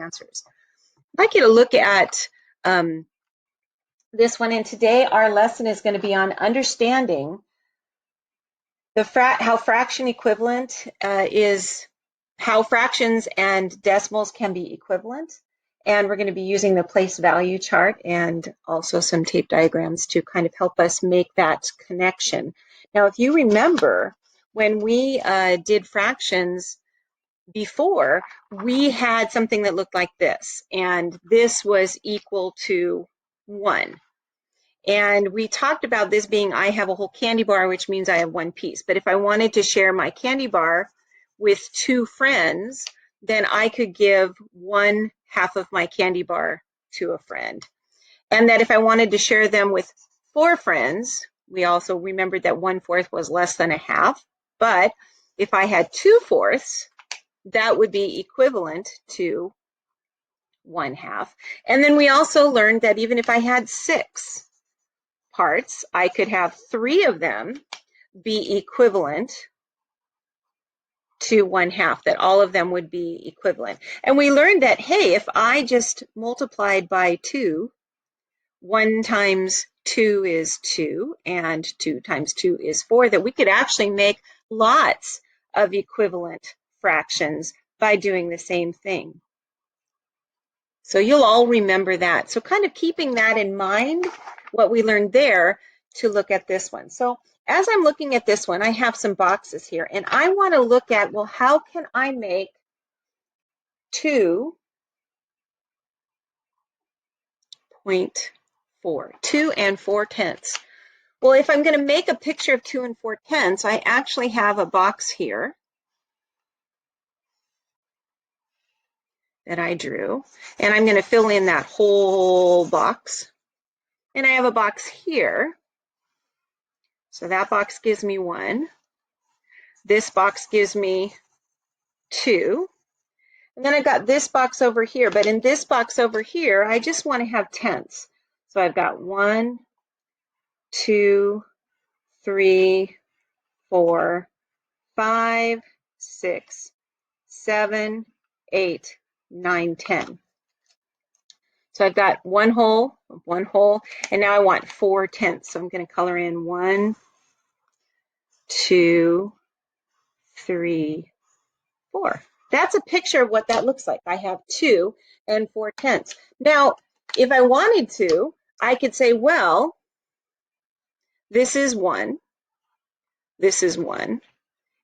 answers. I'd like you to look at this one, and today our lesson is going to be on understanding how fraction equivalent is, how fractions and decimals can be equivalent. And we're going to be using the place value chart and also some tape diagrams to kind of help us make that connection. Now, if you remember, when we did fractions before, we had something that looked like this, and this was equal to 1. And we talked about this being, I have a whole candy bar, which means I have one piece. But if I wanted to share my candy bar with 2 friends, then I could give 1/2 of my candy bar to a friend. And that if I wanted to share them with 4 friends, we also remembered that 1/4 was less than 1/2. But if I had 2/4, that would be equivalent to 1/2. And then we also learned that even if I had 6 parts, I could have 3 of them be equivalent to 1/2, that all of them would be equivalent. And we learned that, hey, if I just multiplied by 2, 1 times 2 is 2, and 2 times 2 is 4, that we could actually make lots of equivalent fractions by doing the same thing. So you'll all remember that. So kind of keeping that in mind, what we learned there, to look at this one. So as I'm looking at this one, I have some boxes here, and I want to look at, well, how can I make 2.4, 2 and 4/10? Well, if I'm going to make a picture of 2 and 4/10, I actually have a box here that I drew, and I'm going to fill in that whole box. And I have a box here. So that box gives me 1. This box gives me 2. And then I've got this box over here. But in this box over here, I just want to have tenths. So I've got 1, 2, 3, 4, 5, 6, 7, 8, 9, 10. So I've got one whole, and now I want 4/10. So I'm going to color in 1, 2, 3, 4. That's a picture of what that looks like. I have 2 and 4/10. Now, if I wanted to, I could say, well, this is 1, this is 1,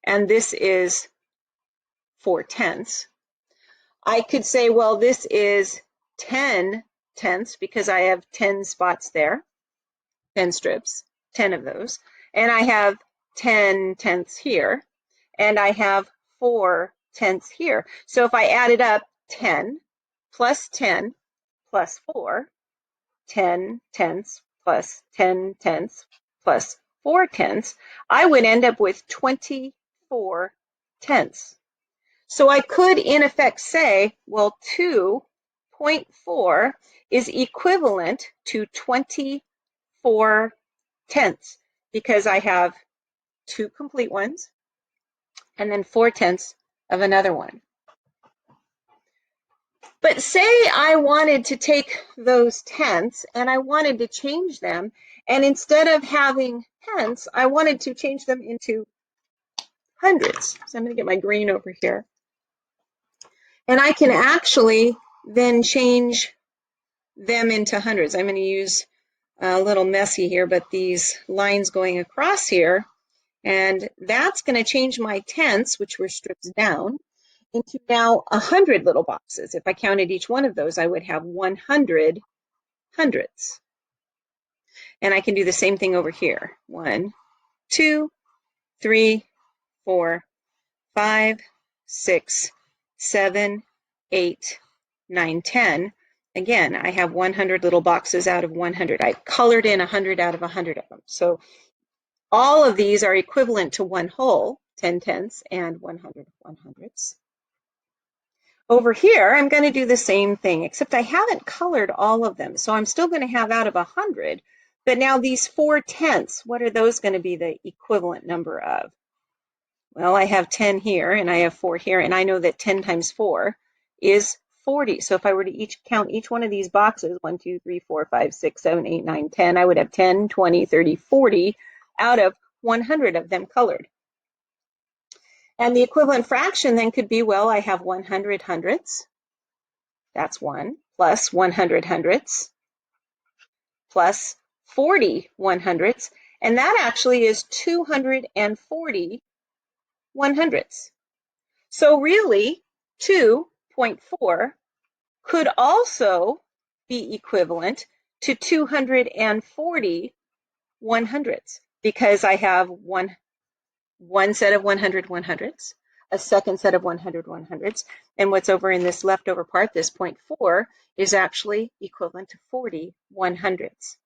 and this is 4/10. I could say, well, this is 10/10 because I have 10 spots there, 10 strips, 10 of those, and I have 10/10 here, and I have 4/10 here. So if I added up 10 plus 10 plus 4, 10/10 plus 10/10 plus 4/10, I would end up with 24/10. So I could, in effect, say, well, 2.4 is equivalent to 24/10 because I have 2 complete ones and then 4/10 of another one. But say I wanted to take those tenths and I wanted to change them, and instead of having tenths, I wanted to change them into hundreds. So I'm going to get my green over here. And I can actually then change them into hundreds. I'm going to use a little messy here, but these lines going across here, and that's going to change my tenths, which were strips down, into now 100 little boxes. If I counted each one of those, I would have 100 hundredths. And I can do the same thing over here. 1, 2, 3, 4, 5, 6, 7, 8, 9, 10. Again, I have 100 little boxes out of 100. I colored in 100 out of 100 of them. So all of these are equivalent to 1 whole, 10/10 and 100 100ths. Over here, I'm going to do the same thing, except I haven't colored all of them. So I'm still going to have out of 100, but now these 4/10, what are those going to be the equivalent number of? Well, I have 10 here and I have 4 here, and I know that 10 times 4 is 40. So if I were to count each one of these boxes, 1, 2, 3, 4, 5, 6, 7, 8, 9, 10, I would have 10, 20, 30, 40 out of 100 of them colored. And the equivalent fraction then could be, well, I have 100 hundredths. That's 1, plus 100 hundredths, plus 40 100ths. And that actually is 240 100ths. So really, 2.4 could also be equivalent to 240 100ths, because I have one set of 100 100ths, a second set of 100 100ths, and what's over in this leftover part, this 0.4, is actually equivalent to 40 100ths.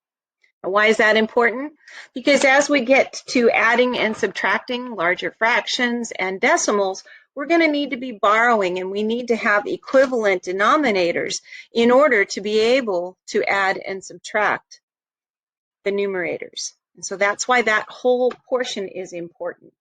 Why is that important? Because as we get to adding and subtracting larger fractions and decimals, we're going to need to be borrowing, and we need to have equivalent denominators in order to be able to add and subtract the numerators. And so that's why that whole portion is important.